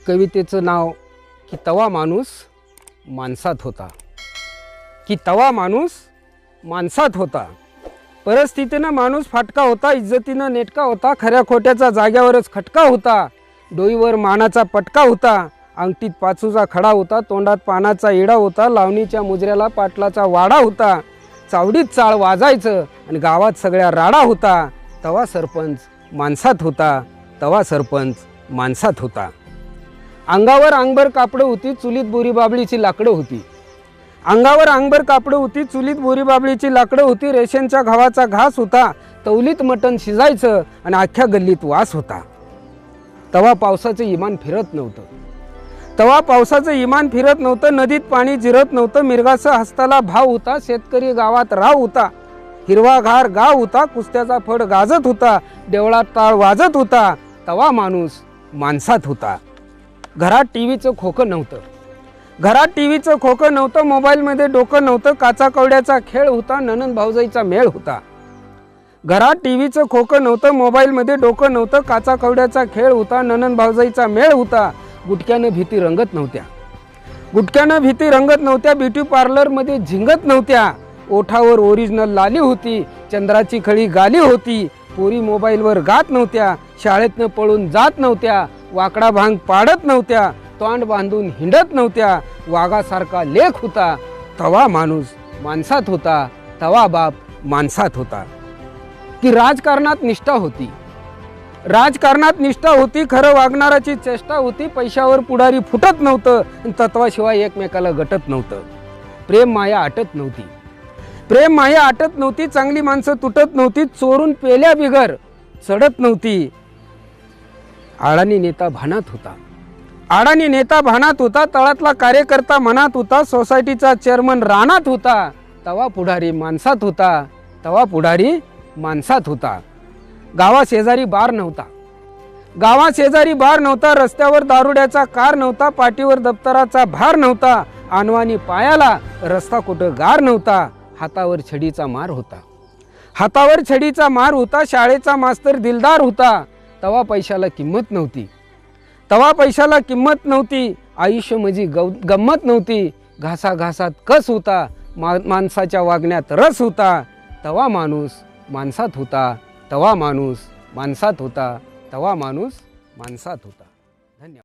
कवितेचं नाव की तवा माणूस माणसात होता, की तवा माणूस माणसात होता। परिस्थितीनं माणूस फाटका होता, इज्जतीनं नेटका होता, खऱ्या खोट्याचा जाग्यावरच खटका होता, डोईवर मानाचा पटका होता, अंगठीत पाचूचा खडा होता, तोंडात पानाचा इडा होता, लावणीच्या मुजऱ्याला पाटलाचा वाडा होता, चावडीत चाळ वाजायचं आणि गावात सगळ्या राडा होता। तवा सरपंच माणसात होता, तवा सरपंच माणसात होता। अंगावर अंगभर कापडं होती, चुलीत बोरी बाबळीची लाकडं होती, अंगावर अंगभर कापडं होती, चुलीत बोरी बाबळीची लाकडं होती, रेशनच्या गव्हाचा घास होता, तवलीत मटण शिजायचं आणि अख्ख्या गल्लीत वास होता। तवा पावसाचं इमान फिरत नव्हतं, तवा पावसाचं इमान फिरत नव्हतं, नदीत पाणी जिरत नव्हतं, मिरगाचं हस्ताला भाव होता, शेतकरी गावात राव होता, हिरवागार गाव होता, कुस्त्याचा फड गाजत होता, देवळात टाळ वाजत होता। तवा माणूस माणसात होता। घरात टीव्हीचं खोकं नव्हतं, घरात टीव्हीचं खोकं नव्हतं, मोबाईलमध्ये डोकं नव्हतं, काचा कवड्याचा खेळ होता, ननंद भाऊजाईचा मेळ होता। घरात टीव्हीचं खोकं नव्हतं, मोबाईलमध्ये डोकं नव्हतं, काचा कवड्याचा खेळ होता, ननंद भाऊजाईचा मेळ होता। गुटक्यानं भीती रंगत नव्हत्या, गुटक्यानं भीती रंगत नव्हत्या, ब्युटी पार्लरमध्ये झिंगत नव्हत्या, ओठावर ओरिजिनल लाली होती, चंद्राची खळी गाली होती, पोरी मोबाईलवर गात नव्हत्या, शाळेतनं पळून जात नव्हत्या, वाकडा भांग पाडत नव्हत्या, तोंड बांधून हिंडत नव्हत्या, वाघासारखा लेख होता। तवा माणूस माणसात होता, तवा बाप माणसात होता। की राजकारणात निष्ठा होती, राजकारणात निष्ठा होती, खरं वागणाराची चेष्टा होती, पैशावर पुढारी फुटत नव्हतं, तत्वाशिवाय एकमेकाला गटत नव्हतं, प्रेम माया आटत नव्हती, प्रेम माया आटत नव्हती, चांगली माणसं तुटत नव्हती, चोरून पेल्या बिगर चढत नव्हती। अडाणी नेता भानात होता, अडाणी नेता भानात होता, तळातला कार्यकर्ता मनात होता, सोसायटीचा चेअरमन रानात होता। तवा पुढारी माणसात होता, तवा पुढारी माणसात होता। गावाशेजारी बार नव्हता, गावाशेजारी बार नव्हता, रस्त्यावर दारुड्याचा कार नव्हता, पाठीवर दप्तराचा भार नव्हता, आणवानी पायाला रस्ता कुठं गार नव्हता, हातावर छडीचा मार होता, हातावर छडीचा मार होता, शाळेचा मास्तर दिलदार होता। तवा पैशाला किंमत नव्हती, तवा पैशाला किंमत नव्हती, आयुष्य म्हणजे गंमत नव्हती, घासाघासात कस होता, माणसाच्या वागण्यात रस होता। तवा माणूस माणसात होता, तवा माणूस माणसात होता, तवा माणूस माणसात होता। धन्यवाद।